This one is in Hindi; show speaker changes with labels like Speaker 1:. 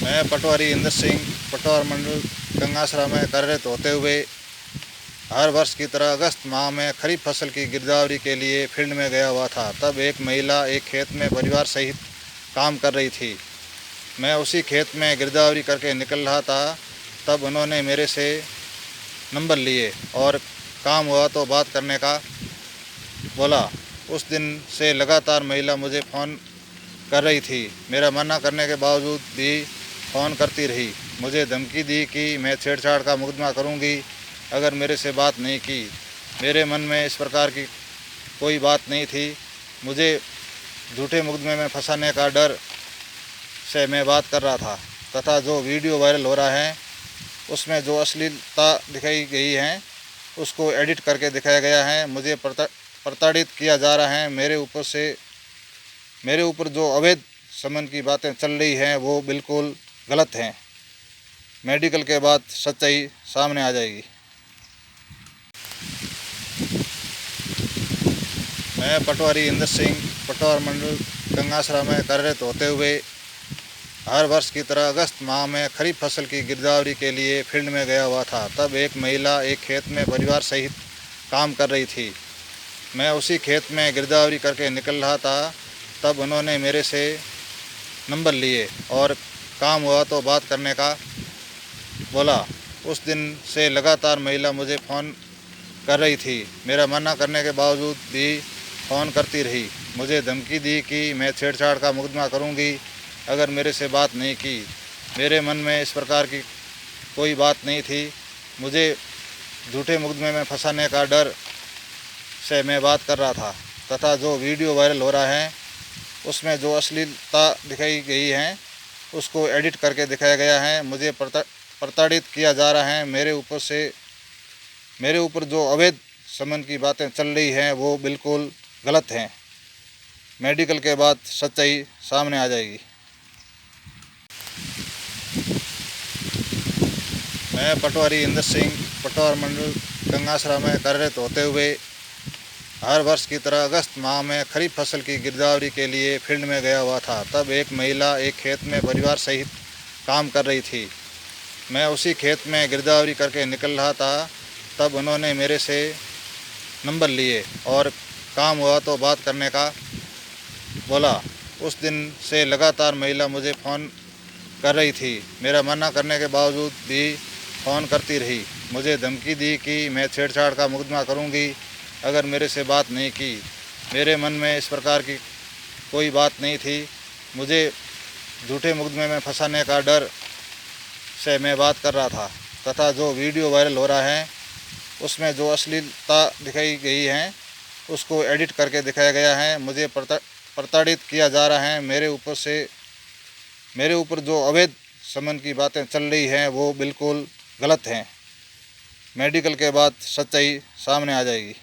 Speaker 1: मैं पटवारी इंद्र सिंह पटवार मंडल गंगासरा में कार्यरत होते हुए हर वर्ष की तरह अगस्त माह में खरीफ फसल की गिरदावरी के लिए फील्ड में गया हुआ था। तब एक महिला एक खेत में परिवार सहित काम कर रही थी। मैं उसी खेत में गिरदावरी करके निकल रहा था। तब उन्होंने मेरे से नंबर लिए और काम हुआ तो बात करने का बोला। उस दिन से लगातार महिला मुझे फ़ोन कर रही थी। मेरा मना करने के बावजूद भी फ़ोन करती रही। मुझे धमकी दी कि मैं छेड़छाड़ का मुकदमा करूंगी अगर मेरे से बात नहीं की। मेरे मन में इस प्रकार की कोई बात नहीं थी। मुझे झूठे मुकदमे में फंसाने का डर से मैं बात कर रहा था तथा जो वीडियो वायरल हो रहा है उसमें जो अश्लीलता दिखाई गई है उसको एडिट करके दिखाया गया है। मुझे प्रताड़ित किया जा रहा है। मेरे ऊपर जो अवैध संबंध की बातें चल रही हैं वो बिल्कुल गलत हैं। मेडिकल के बाद सच्चाई सामने आ जाएगी। मैं पटवारी इंद्र सिंह पटवार मंडल गंगासरा में कार्यरत होते हुए हर वर्ष की तरह अगस्त माह में खरीफ फसल की गिरदावरी के लिए फील्ड में गया हुआ था। तब एक महिला एक खेत में परिवार सहित काम कर रही थी। मैं उसी खेत में गिरदावरी करके निकल रहा था। तब उन्होंने मेरे से नंबर लिए और काम हुआ तो बात करने का बोला। उस दिन से लगातार महिला मुझे फ़ोन कर रही थी। मेरा मना करने के बावजूद भी फ़ोन करती रही। मुझे धमकी दी कि मैं छेड़छाड़ का मुकदमा करूंगी अगर मेरे से बात नहीं की। मेरे मन में इस प्रकार की कोई बात नहीं थी। मुझे झूठे मुकदमे में फंसाने का डर से मैं बात कर रहा था तथा जो वीडियो वायरल हो रहा है उसमें जो अश्लीलता दिखाई गई है उसको एडिट करके दिखाया गया है। मुझे प्रताड़ित किया जा रहा है। मेरे ऊपर जो अवैध संबंध की बातें चल रही हैं वो बिल्कुल गलत हैं। मेडिकल के बाद सच्चाई सामने आ जाएगी। मैं पटवारी इंद्र सिंह पटवार मंडल गंगासरा में कार्यरत होते हुए हर वर्ष की तरह अगस्त माह में खरीफ फसल की गिरदावरी के लिए फील्ड में गया हुआ था। तब एक महिला एक खेत में परिवार सहित काम कर रही थी। मैं उसी खेत में गिरदावरी करके निकल रहा था। तब उन्होंने मेरे से नंबर लिए और काम हुआ तो बात करने का बोला। उस दिन से लगातार महिला मुझे फ़ोन कर रही थी। मेरा मना करने के बावजूद भी फ़ोन करती रही। मुझे धमकी दी कि मैं छेड़छाड़ का मुकदमा करूंगी अगर मेरे से बात नहीं की। मेरे मन में इस प्रकार की कोई बात नहीं थी। मुझे झूठे मुकदमे में फंसाने का डर से मैं बात कर रहा था तथा जो वीडियो वायरल हो रहा है उसमें जो अश्लीलता दिखाई गई है उसको एडिट करके दिखाया गया है। मुझे प्रताड़ित किया जा रहा है। मेरे ऊपर जो अवैध संबंध की बातें चल रही हैं वो बिल्कुल गलत हैं। मेडिकल के बाद सच्चाई सामने आ जाएगी।